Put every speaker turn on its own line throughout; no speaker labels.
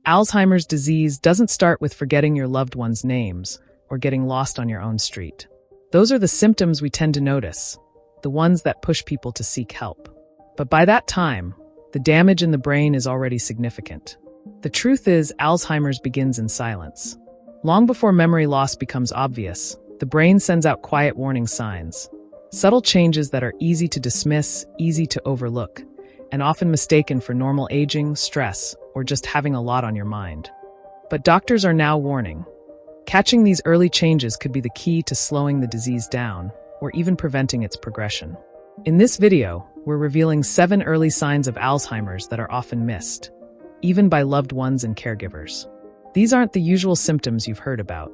Alzheimer's disease doesn't start with forgetting your loved one's names or getting lost on your own street. Those are the symptoms we tend to notice, the ones that push people to seek help. But by that time, the damage in the brain is already significant. The truth is, Alzheimer's begins in silence. Long before memory loss becomes obvious, the brain sends out quiet warning signs, subtle changes that are easy to dismiss, easy to overlook, and often mistaken for normal aging, stress, or just having a lot on your mind. But doctors are now warning. Catching these early changes could be the key to slowing the disease down, or even preventing its progression. In this video, we're revealing 7 early signs of Alzheimer's that are often missed, even by loved ones and caregivers. These aren't the usual symptoms you've heard about.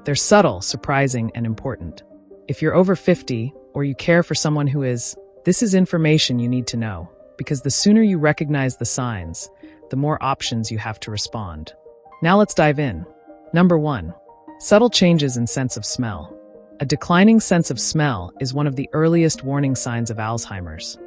They're subtle, surprising, and important. If you're over 50, or you care for someone who is, this is information you need to know, because the sooner you recognize the signs, the more options you have to respond. Now let's dive in. Number 1. Subtle changes in sense of smell. A declining sense of smell is one of the earliest warning signs of Alzheimer's,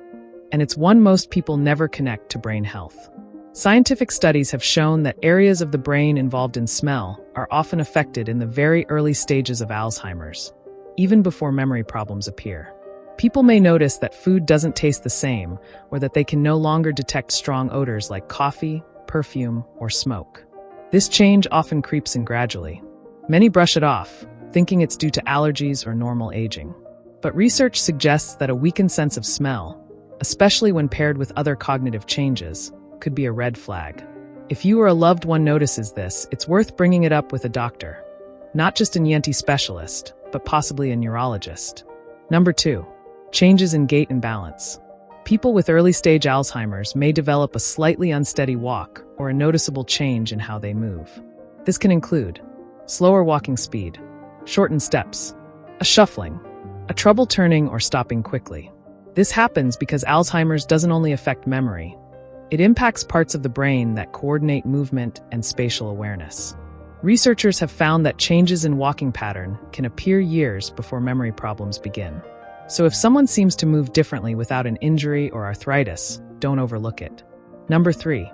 and it's one most people never connect to brain health. Scientific studies have shown that areas of the brain involved in smell are often affected in the very early stages of Alzheimer's, even before memory problems appear. People may notice that food doesn't taste the same, or that they can no longer detect strong odors like coffee, perfume, or smoke. This change often creeps in gradually. Many brush it off, thinking it's due to allergies or normal aging. But research suggests that a weakened sense of smell, especially when paired with other cognitive changes, could be a red flag. If you or a loved one notices this, it's worth bringing it up with a doctor. Not just an ENT specialist, but possibly a neurologist. Number 2. Changes in gait and balance. People with early-stage Alzheimer's may develop a slightly unsteady walk or a noticeable change in how they move. This can include slower walking speed, shortened steps, a shuffling, a trouble turning or stopping quickly. This happens because Alzheimer's doesn't only affect memory. It impacts parts of the brain that coordinate movement and spatial awareness. Researchers have found that changes in walking pattern can appear years before memory problems begin. So if someone seems to move differently without an injury or arthritis, don't overlook it. Number 3.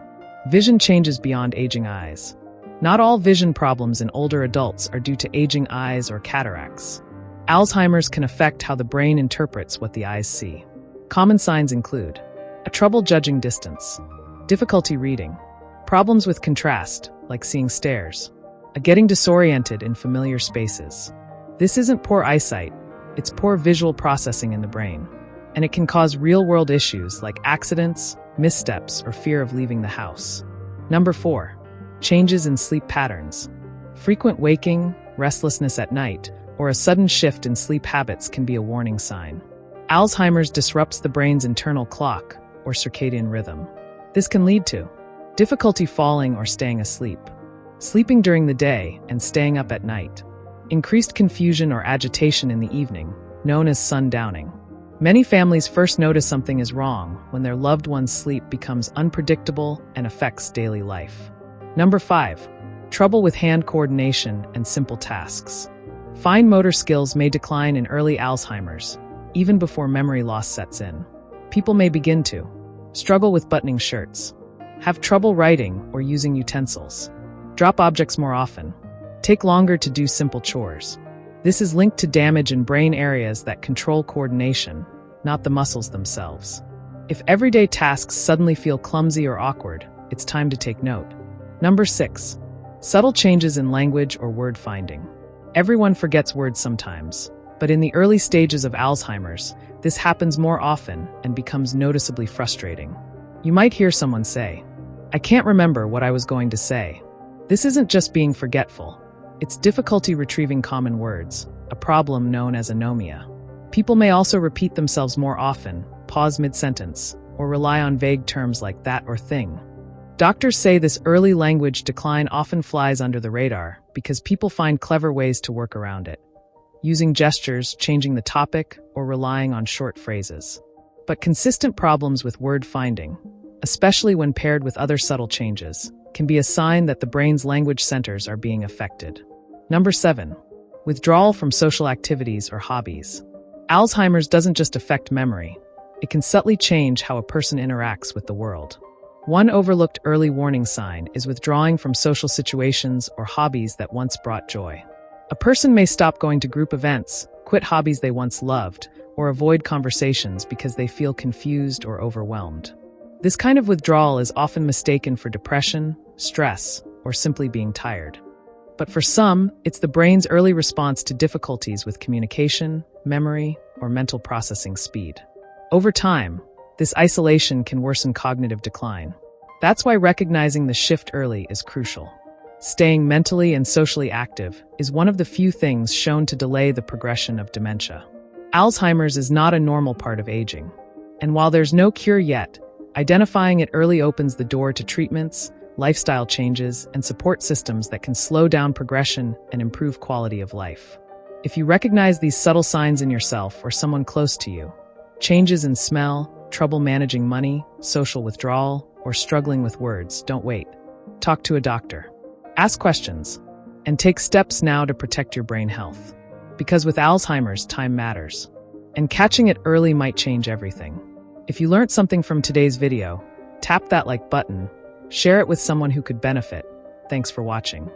Vision changes beyond aging eyes. Not all vision problems in older adults are due to aging eyes or cataracts. Alzheimer's can affect how the brain interprets what the eyes see. Common signs include a trouble judging distance, difficulty reading, problems with contrast, like seeing stairs, a getting disoriented in familiar spaces. This isn't poor eyesight, it's poor visual processing in the brain, and it can cause real-world issues like accidents, missteps, or fear of leaving the house. Number 4. Changes in sleep patterns. Frequent waking, restlessness at night, or a sudden shift in sleep habits can be a warning sign. Alzheimer's disrupts the brain's internal clock, or circadian rhythm. This can lead to difficulty falling or staying asleep, sleeping during the day and staying up at night, increased confusion or agitation in the evening, known as sundowning. Many families first notice something is wrong when their loved one's sleep becomes unpredictable and affects daily life. Number 5. Trouble with hand coordination and simple tasks. Fine motor skills may decline in early Alzheimer's, even before memory loss sets in. People may begin to struggle with buttoning shirts, have trouble writing or using utensils, drop objects more often, take longer to do simple chores. This is linked to damage in brain areas that control coordination, not the muscles themselves. If everyday tasks suddenly feel clumsy or awkward, it's time to take note. Number 6. Subtle changes in language or word finding. Everyone forgets words sometimes, but in the early stages of Alzheimer's, this happens more often and becomes noticeably frustrating. You might hear someone say, "I can't remember what I was going to say." This isn't just being forgetful. It's difficulty retrieving common words, a problem known as anomia. People may also repeat themselves more often, pause mid-sentence, or rely on vague terms like that or thing. Doctors say this early language decline often flies under the radar because people find clever ways to work around it, using gestures, changing the topic, or relying on short phrases. But consistent problems with word finding, especially when paired with other subtle changes, can be a sign that the brain's language centers are being affected. Number 7. Withdrawal from social activities or hobbies. Alzheimer's doesn't just affect memory. It can subtly change how a person interacts with the world. One overlooked early warning sign is withdrawing from social situations or hobbies that once brought joy. A person may stop going to group events, quit hobbies they once loved, or avoid conversations because they feel confused or overwhelmed. This kind of withdrawal is often mistaken for depression, stress, or simply being tired. But for some, it's the brain's early response to difficulties with communication, memory, or mental processing speed. Over time, this isolation can worsen cognitive decline. That's why recognizing the shift early is crucial. Staying mentally and socially active is one of the few things shown to delay the progression of dementia. Alzheimer's is not a normal part of aging. And while there's no cure yet, identifying it early opens the door to treatments, lifestyle changes, and support systems that can slow down progression and improve quality of life. If you recognize these subtle signs in yourself or someone close to you, changes in smell, trouble managing money, social withdrawal, or struggling with words, don't wait. Talk to a doctor. Ask questions, and take steps now to protect your brain health. Because with Alzheimer's, time matters. And catching it early might change everything. If you learned something from today's video, tap that like button, share it with someone who could benefit. Thanks for watching.